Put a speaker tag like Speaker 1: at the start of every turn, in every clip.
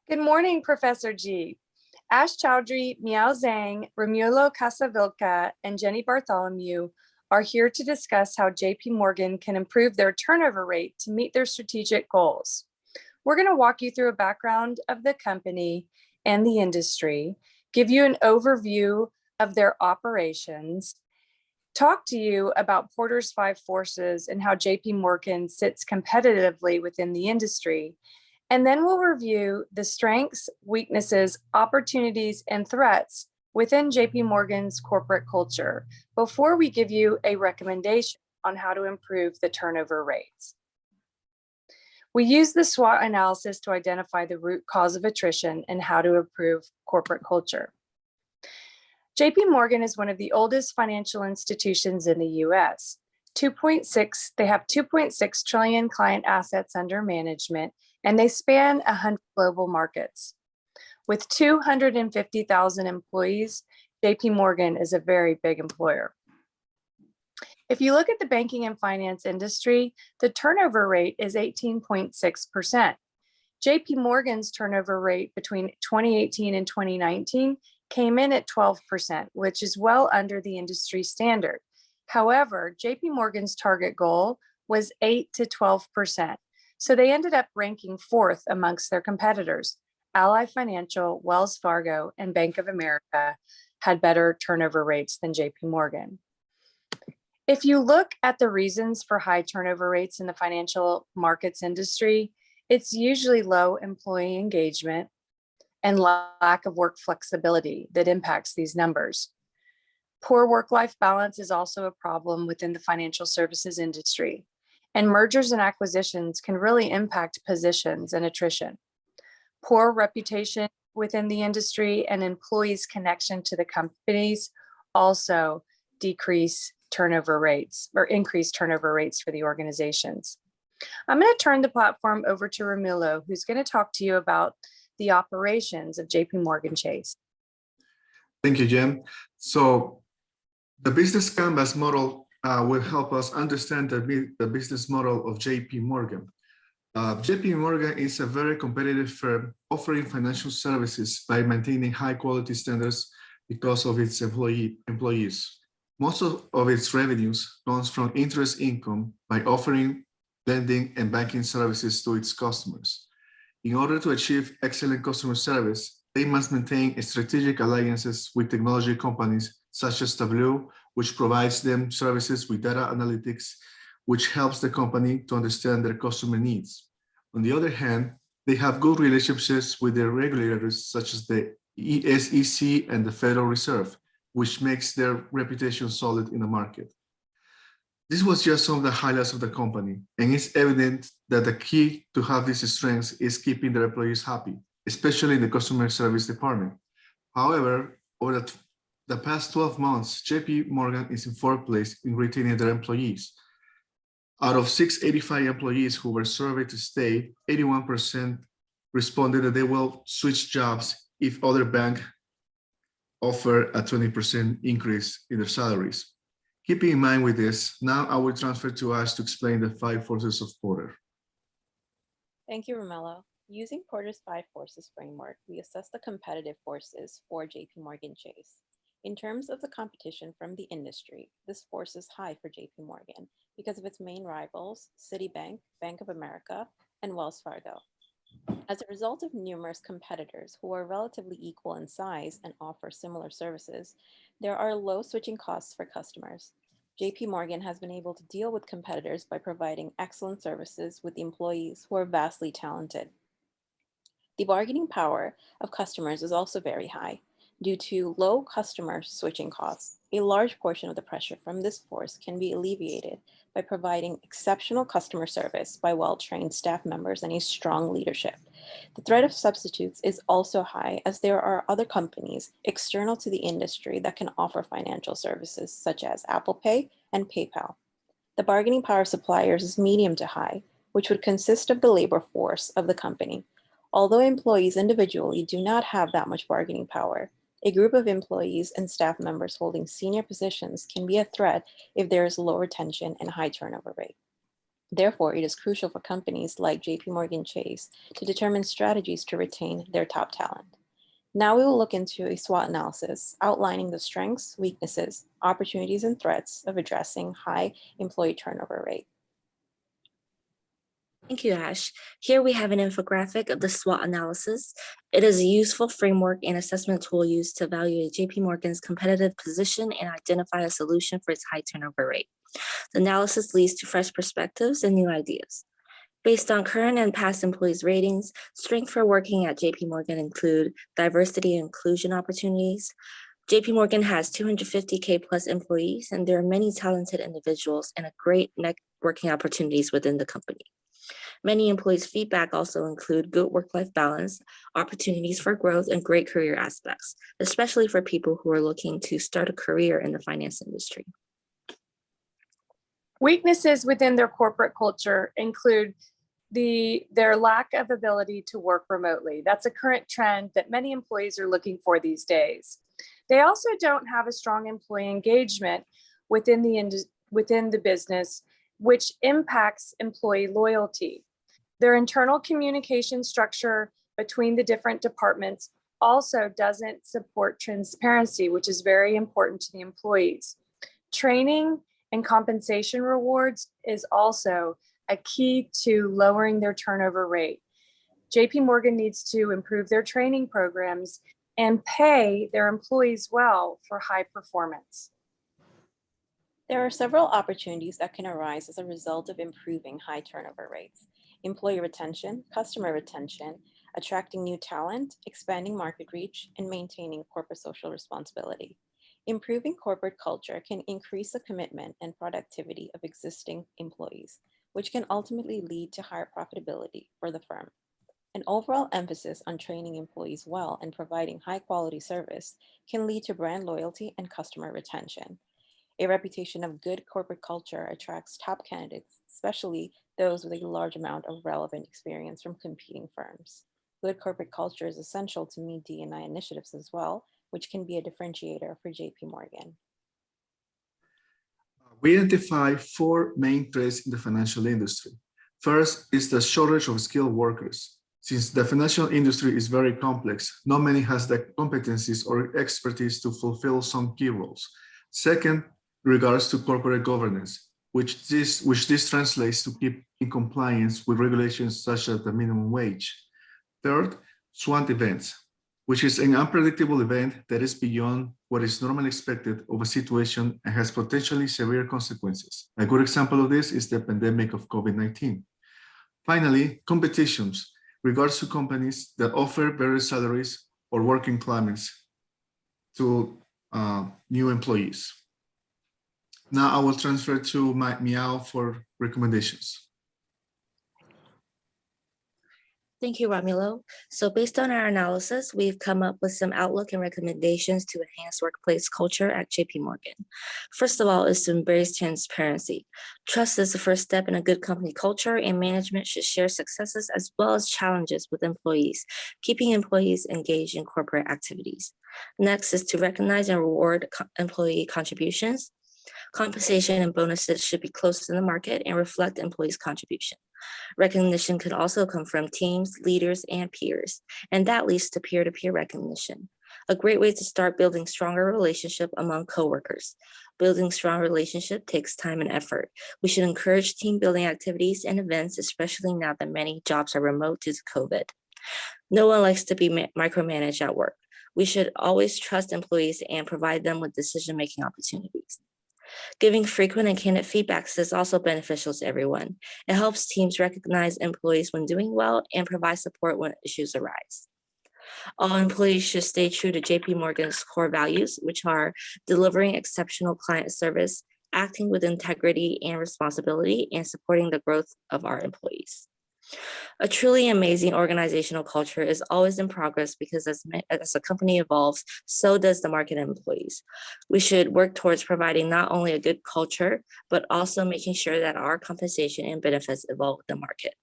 Speaker 1: Good morning, Professor G. Ash Chowdhury, Miao Zheng, Romulo Casavilca, and Jenny Bartholomew are here to discuss how JPMorgan can improve their turnover rate to meet their strategic goals. We're going to walk you through a background of the company and the industry, give you an overview of their operations, talk to you about Porter's 5 forces and how JPMorgan sits competitively within the industry. And then we'll review the strengths, weaknesses, opportunities, and threats within JPMorgan's corporate culture before we give you a recommendation on how to improve the turnover rates. We use the Swot analysis to identify the root cause of attrition and how to improve corporate culture. JPMorgan is one of the oldest financial institutions in the US. They have 2.6 trillion client assets under management, and they span 100 global markets. With 250,000 employees, JPMorgan is a very big employer. If you look at the banking and finance industry, the turnover rate is 18.6%. JPMorgan's turnover rate between 2018 and 2019 came in at 12%, which is well under the industry standard. However, JPMorgan's target goal was 8 to 12%. So they ended up ranking 4th amongst their competitors. Ally Financial, Wells Fargo, and Bank of America had better turnover rates than JPMorgan. If you look at the reasons for high turnover rates in the financial markets industry, it's usually low employee engagement and lack of work flexibility that impacts these numbers. Poor work-life balance is also a problem within the financial services industry, and mergers and acquisitions can really impact positions and attrition. Poor reputation within the industry and employees' connection to the companies also decrease turnover rates or increase turnover rates for the organizations. I'm going to turn the platform over to Romulo, who's going to talk to you about the operations of JPMorgan Chase.
Speaker 2: Thank you, Jen. So the business canvas model will help us understand the business model of JPMorgan. JPMorgan is a very competitive firm offering financial services by maintaining high quality standards because of its employees. Most of its revenues comes from interest income by offering lending and banking services to its customers. In order to achieve excellent customer service, they must maintain strategic alliances with technology companies such as Tableau, which provides them services with data analytics, which helps the company to understand their customer needs. On the other hand, they have good relationships with their regulators such as the SEC and the Federal Reserve, which makes their reputation solid in the market. This was just some of the highlights of the company, and it's evident that the key to have these strengths is keeping their employees happy, especially in the customer service department. However, over the past 12 months, JPMorgan is in 4th place in retaining their employees. Out of 685 employees who were surveyed to stay, 81% responded that they will switch jobs if other banks offer a 20% increase in their salaries. Keeping in mind with this, now I will transfer to Ash to explain the 5 forces of Porter.
Speaker 3: Thank you, Romulo. Using Porter's 5 forces framework, we assess the competitive forces for JPMorgan Chase. In terms of the competition from the industry, this force is high for JPMorgan because of its main rivals, Citibank, Bank of America, and Wells Fargo. As a result of numerous competitors who are relatively equal in size and offer similar services, there are low switching costs for customers. JPMorgan has been able to deal with competitors by providing excellent services with the employees who are vastly talented. The bargaining power of customers is also very high. Due to low customer switching costs, a large portion of the pressure from this force can be alleviated by providing exceptional customer service by well-trained staff members and a strong leadership. The threat of substitutes is also high as there are other companies external to the industry that can offer financial services such as Apple Pay and PayPal. The bargaining power of suppliers is medium to high, which would consist of the labor force of the company. Although employees individually do not have that much bargaining power, a group of employees and staff members holding senior positions can be a threat if there is low retention and high turnover rate. Therefore, it is crucial for companies like JPMorgan Chase to determine strategies to retain their top talent. Now we will look into a SWOT analysis outlining the strengths, weaknesses, opportunities, and threats of addressing high employee turnover rate.
Speaker 4: Thank you, Ash. Here we have an infographic of the SWOT analysis. It is a useful framework and assessment tool used to evaluate JPMorgan's competitive position and identify a solution for its high turnover rate. The analysis leads to fresh perspectives and new ideas. Based on current and past employees' ratings, strengths for working at JPMorgan include diversity and inclusion opportunities. JPMorgan has 250K plus employees, and there are many talented individuals and a great networking opportunities within the company. Many employees' feedback also include good work-life balance, opportunities for growth, and great career aspects, especially for people who are looking to start a career in the finance industry.
Speaker 1: Weaknesses within their corporate culture include their lack of ability to work remotely. That's a current trend that many employees are looking for these days. They also don't have a strong employee engagement within the business, which impacts employee loyalty. Their internal communication structure between the different departments also doesn't support transparency, which is very important to the employees. Training and compensation rewards is also a key to lowering their turnover rate. JPMorgan needs to improve their training programs and pay their employees well for high performance.
Speaker 3: There are several opportunities that can arise as a result of improving high turnover rates: employee retention, customer retention, attracting new talent, expanding market reach, and maintaining corporate social responsibility. Improving corporate culture can increase the commitment and productivity of existing employees, which can ultimately lead to higher profitability for the firm. An overall emphasis on training employees well and providing high-quality service can lead to brand loyalty and customer retention. A reputation of good corporate culture attracts top candidates, especially those with a large amount of relevant experience from competing firms. Good corporate culture is essential to meet D&I initiatives as well, which can be a differentiator for JPMorgan.
Speaker 2: We identify four main threats in the financial industry. First is the shortage of skilled workers. Since the financial industry is very complex, not many has the competencies or expertise to fulfill some key roles. Second, regards to corporate governance, which this translates to keep in compliance with regulations such as the minimum wage. Third, SWOT events, which is an unpredictable event that is beyond what is normally expected of a situation and has potentially severe consequences. A good example of this is the pandemic of COVID-19. Finally, competitions, regards to companies that offer better salaries or working climates to new employees. Now I will transfer to Miao for recommendations.
Speaker 4: Thank you, Romulo. So based on our analysis, we've come up with some outlook and recommendations to enhance workplace culture at JPMorgan. First of all is to embrace transparency. Trust is the first step in a good company culture, and management should share successes as well as challenges with employees, keeping employees engaged in corporate activities. Next is to recognize and reward employee contributions. Compensation and bonuses should be close to the market and reflect employees' contribution. Recognition could also come from teams, leaders, and peers, and that leads to peer-to-peer recognition. A great way to start building stronger relationship among coworkers. Building strong relationship takes time and effort. We should encourage team building activities and events, especially now that many jobs are remote due to COVID. No one likes to be micromanaged at work. We should always trust employees and provide them with decision-making opportunities. Giving frequent and candid feedbacks is also beneficial to everyone. It helps teams recognize employees when doing well and provide support when issues arise. All employees should stay true to JPMorgan's core values, which are delivering exceptional client service, acting with integrity and responsibility, and supporting the growth of our employees. A truly amazing organizational culture is always in progress because as a company evolves, so does the market and employees. We should work towards providing not only a good culture, but also making sure that our compensation and benefits evolve with the market.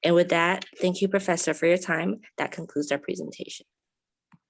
Speaker 4: And with that, thank you, Professor, for your time. That concludes our presentation.